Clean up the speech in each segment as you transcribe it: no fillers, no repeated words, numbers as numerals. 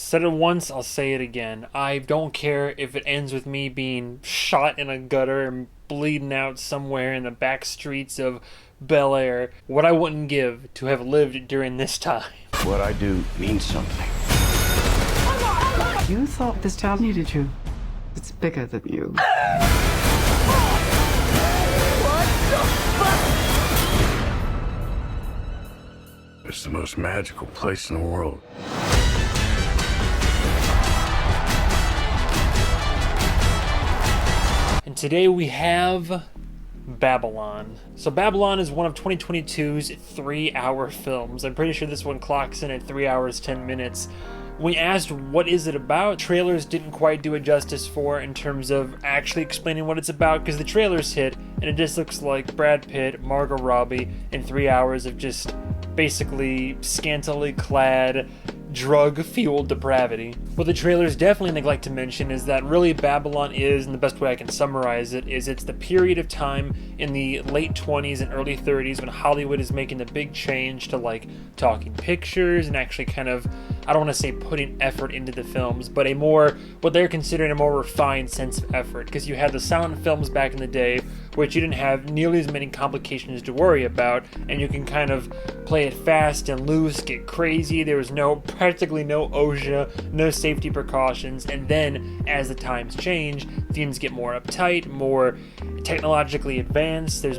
Said it once, I'll say it again. I don't care if it ends with me being shot in a gutter and bleeding out somewhere in the back streets of Bel Air. What I wouldn't give to have lived during this time. What I do means something. You thought this town needed you. It's bigger than you. It's the most magical place in the world. And today we have Babylon. So Babylon is one of 2022's 3-hour films. I'm pretty sure this one clocks in at 3 hours 10 minutes. When we asked what is it about, trailers didn't quite do it justice for in terms of actually explaining what it's about, because the trailers hit and it just looks like Brad Pitt, Margot Robbie, in 3 hours of just basically scantily clad, drug-fueled depravity. What the trailers definitely neglect to mention is that really Babylon is, and the best way I can summarize it, is it's the period of time in the late 20s and early 30s when Hollywood is making the big change to like talking pictures and actually kind of, I don't want to say putting effort into the films, but a more, what they're considering a more refined sense of effort. Because you had the silent films back in the day, which you didn't have nearly as many complications to worry about, and you can kind of play it fast and loose, get crazy. There was practically no OSHA, no safety precautions, and then as the times change, things get more uptight, more technologically advanced. There's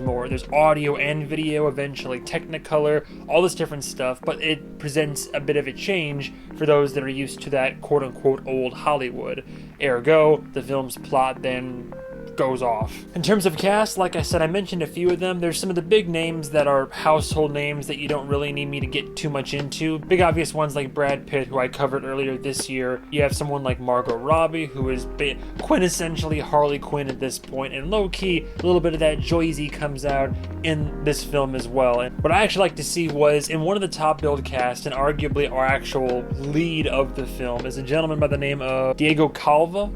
audio and video, eventually Technicolor, all this different stuff, but it presents a bit of a change for those that are used to that quote-unquote old Hollywood. Ergo, the film's plot then goes off. In terms of cast, like I said, I mentioned a few of them. There's some of the big names that are household names that you don't really need me to get too much into. Big obvious ones like Brad Pitt, who I covered earlier this year. You have someone like Margot Robbie, who is quintessentially Harley Quinn at this point, and low-key, a little bit of that Joyzy comes out in this film as well. And what I actually like to see was, in one of the top billed cast, and arguably our actual lead of the film, is a gentleman by the name of Diego Calva.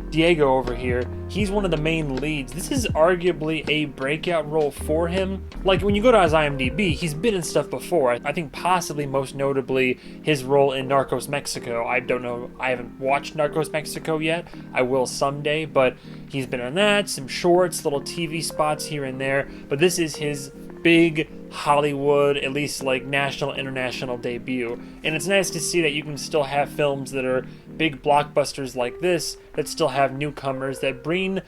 Diego over here, he's one of the main leads. This is arguably a breakout role for him. Like, when you go to his IMDb, he's been in stuff before. I think possibly most notably his role in Narcos Mexico. I don't know, I haven't watched Narcos Mexico yet. I will someday, but he's been in that, some shorts, little TV spots here and there. But this is his big Hollywood, at least like national, international debut. And it's nice to see that you can still have films that are big blockbusters like this that still have newcomers that bring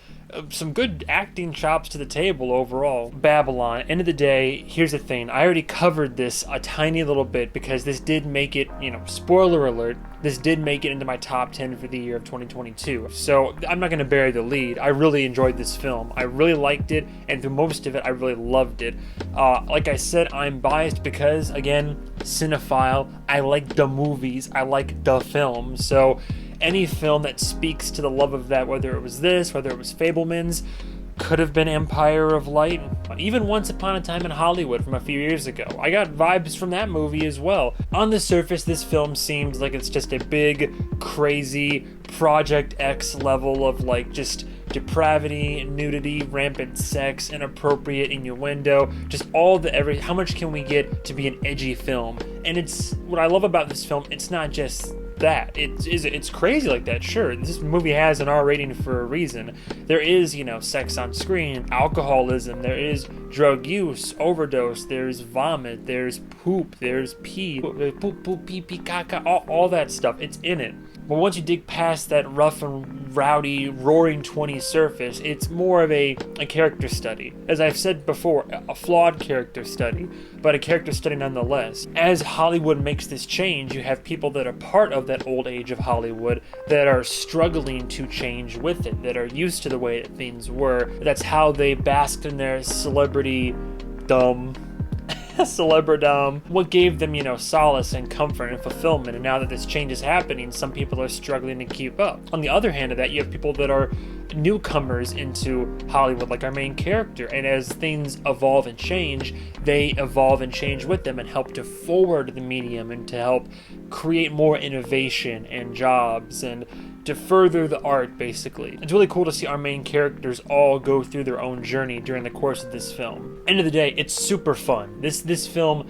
some good acting chops to the table overall. Babylon, end of the day, here's the thing. I already covered this a tiny little bit because this did make it, spoiler alert, this did make it into my top 10 for the year of 2022. So I'm not going to bury the lead. I really enjoyed this film. I really liked it, and through most of it, I really loved it. Like I said, I'm biased because, again, cinephile. I like the movies. I like the film. So any film that speaks to the love of that, whether it was this, whether it was Fabelmans, could have been Empire of Light, even Once Upon a Time in Hollywood from a few years ago. I got vibes from that movie as well. On the surface, this film seems like it's just a big, crazy Project X level of like just depravity, nudity, rampant sex, inappropriate innuendo, just all the how much can we get to be an edgy film? And it's what I love about this film, it's not just that. It's crazy like that, sure. This movie has an R rating for a reason. There is, sex on screen, alcoholism, there is drug use, overdose, there's vomit, there's poop, there's pee, poop, pee, pee, caca, all that stuff. It's in it. But once you dig past that rough and rowdy, roaring 20s surface, it's more of a character study. As I've said before, a flawed character study, but a character study nonetheless. As Hollywood makes this change, you have people that are part of that old age of Hollywood that are struggling to change with it, that are used to the way that things were. That's how they basked in their celebrity dumb. Celebridom, what gave them, solace and comfort and fulfillment. And now that this change is happening, some people are struggling to keep up. On the other hand of that, you have people that are newcomers into Hollywood, like our main character. And as things evolve and change, they evolve and change with them and help to forward the medium and to help create more innovation and jobs and to further the art, basically. It's really cool to see our main characters all go through their own journey during the course of this film. End of the day, it's super fun. This film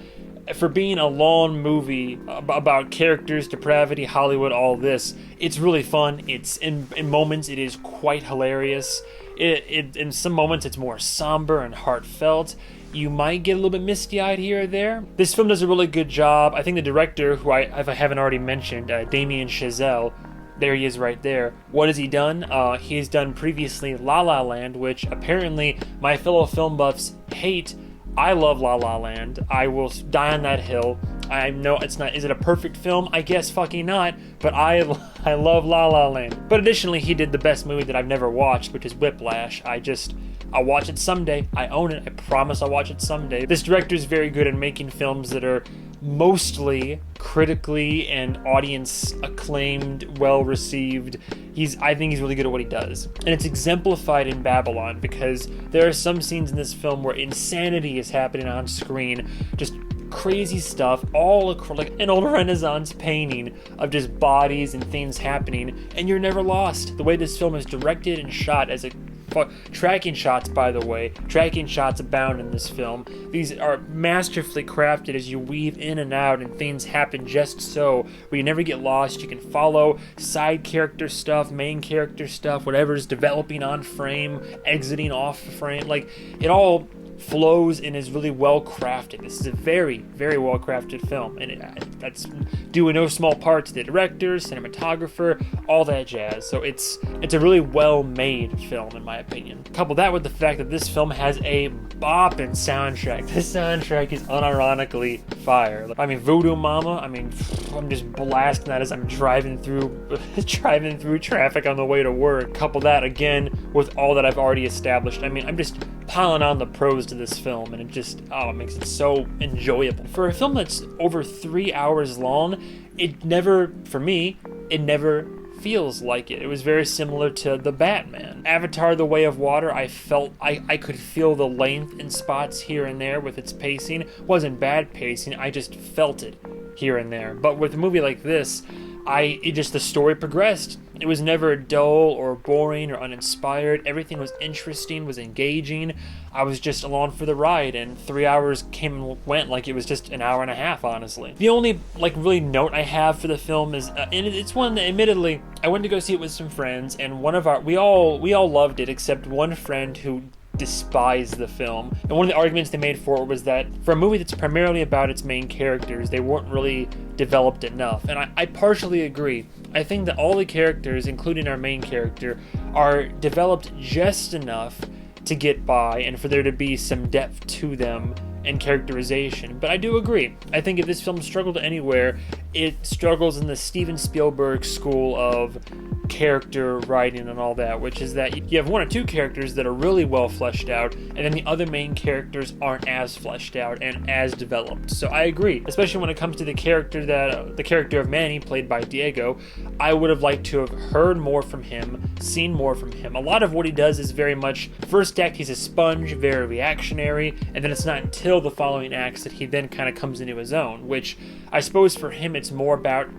for being a long movie about characters, depravity, Hollywood, all this, it's really fun. It's in moments it is quite hilarious. In some moments it's more somber and heartfelt. You might get a little bit misty-eyed here or there. This film does a really good job. I think the director, who I haven't already mentioned, Damien Chazelle, there he is right there. What has he done? He's done previously La La Land, which apparently my fellow film buffs hate. I love La La Land. I will die on that hill. I know it's not. Is it a perfect film? I guess fucking not. But I love La La Land. But additionally, he did the best movie that I've never watched, which is Whiplash. I'll watch it someday. I own it. I promise I'll watch it someday. This director is very good at making films that are mostly critically and audience acclaimed, well received. I think he's really good at what he does. And it's exemplified in Babylon, because there are some scenes in this film where insanity is happening on screen. Just crazy stuff, all like an old Renaissance painting of just bodies and things happening, and you're never lost. The way this film is directed and shot as a tracking shots, by the way, tracking shots abound in this film. These are masterfully crafted as you weave in and out and things happen just so, where you never get lost. You can follow side character stuff, main character stuff, whatever's developing on frame, exiting off frame. Like, it all flows and is really well crafted. This is a very, very well crafted film, and that's due in no small part to the director, cinematographer, all that jazz. So it's a really well made film, in my opinion. Couple that with the fact that this film has a bopping soundtrack. This soundtrack is unironically fire. I mean, Voodoo Mama, I'm just blasting that as I'm driving through traffic on the way to work. Couple that again with all that I've already established. I'm just piling on the pros to this film, and it makes it so enjoyable. For a film that's over 3 hours long, it never feels like it. It was very similar to The Batman. Avatar: The Way of Water, I could feel the length in spots here and there with its pacing. It wasn't bad pacing, I just felt it here and there. But with a movie like this, the story progressed. It was never dull or boring or uninspired. Everything was interesting, was engaging. I was just along for the ride, and 3 hours came and went like it was just an hour and a half, honestly. The only really note I have for the film is, and it's one that admittedly I went to go see it with some friends, and we all loved it except one friend who despised the film. And one of the arguments they made for it was that for a movie that's primarily about its main characters, they weren't really developed enough. And I partially agree. I think that all the characters, including our main character, are developed just enough to get by and for there to be some depth to them and characterization. But I do agree. I think if this film struggled anywhere, it struggles in the Steven Spielberg school of character writing and all that, which is that you have one or two characters that are really well fleshed out, and then the other main characters aren't as fleshed out and as developed. So I agree, especially when it comes to the character of Manny, played by Diego. I would have liked to have heard more from him, seen more from him. A lot of what he does is very much, first act he's a sponge, very reactionary, and then it's not until the following acts that he then kind of comes into his own, which I suppose for him it's more about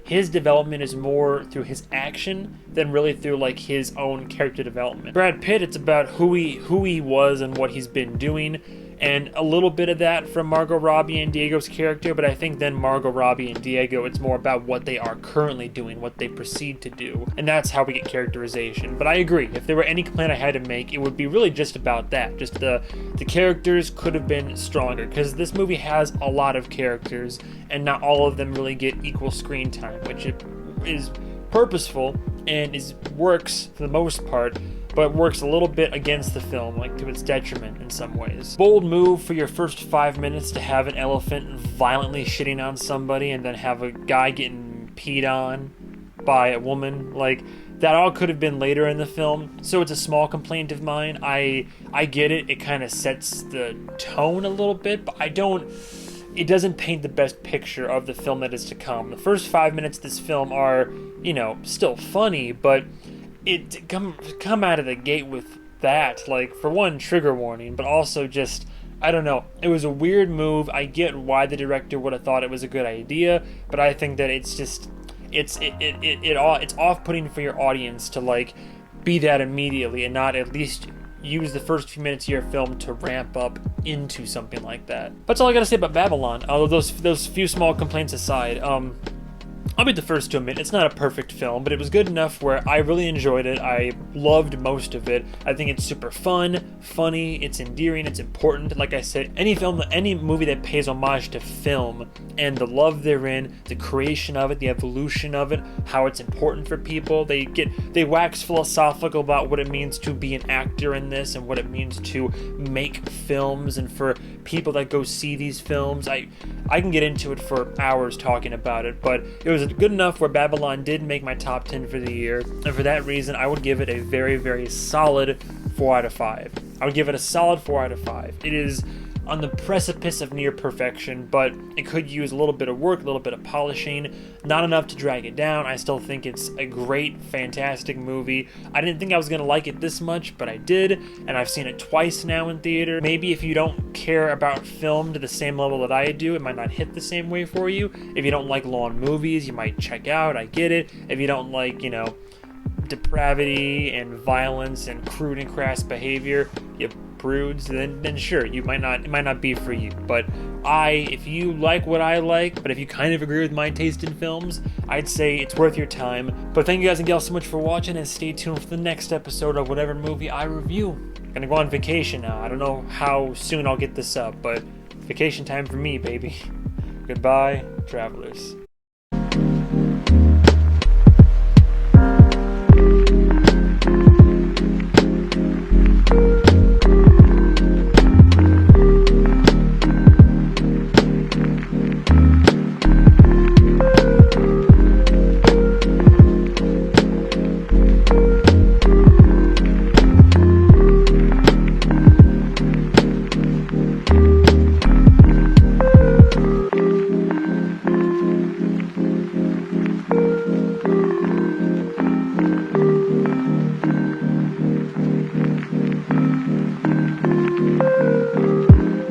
his development is more through his action than really through his own character development. Brad Pitt, it's about who he was and what he's been doing, and a little bit of that from Margot Robbie and Diego's character, but I think then Margot Robbie and Diego, it's more about what they are currently doing, what they proceed to do, and that's how we get characterization. But I agree, if there were any complaint I had to make, it would be really just about that. Just the characters could have been stronger, because this movie has a lot of characters, and not all of them really get equal screen time, which is purposeful and works for the most part, but works a little bit against the film, to its detriment in some ways. Bold move for your first 5 minutes to have an elephant violently shitting on somebody and then have a guy getting peed on by a woman. That all could have been later in the film, so it's a small complaint of mine. I get it, it kind of sets the tone a little bit, but it doesn't paint the best picture of the film that is to come. The first 5 minutes of this film are, still funny, but it come out of the gate with that, for one, trigger warning, but also just, I don't know, it was a weird move. I get why the director would have thought it was a good idea, but I think that it's just, it's off-putting for your audience to be that immediately and not at least use the first few minutes of your film to ramp up into something like that. That's all I gotta say about Babylon. Those few small complaints aside, I'll be the first to admit it's not a perfect film, but it was good enough where I really enjoyed it. I loved most of it. I think it's super fun, funny, it's endearing, it's important. Like I said, any movie that pays homage to film and the love therein, the creation of it, the evolution of it, how it's important for people. They wax philosophical about what it means to be an actor in this and what it means to make films, and for people that go see these films. I can get into it for hours talking about it, but it was good enough where Babylon did make my top 10 for the year, and for that reason I would give it a very, very solid 4 out of 5. I would give it a solid 4 out of 5. It is on the precipice of near perfection, but it could use a little bit of work, a little bit of polishing, not enough to drag it down. I still think it's a great, fantastic movie. I didn't think I was going to like it this much, but I did, and I've seen it twice now in theater. Maybe if you don't care about film to the same level that I do, it might not hit the same way for you. If you don't like long movies, you might check out, I get it. If you don't like, depravity and violence and crude and crass behavior, you prudes, then sure, it might not be for you. But if you like what I like, but if you kind of agree with my taste in films, I'd say it's worth your time. But thank you guys and gals so much for watching, and stay tuned for the next episode of whatever movie I review. I'm gonna go on vacation now. I don't know how soon I'll get this up, but vacation time for me, baby. Goodbye, travelers.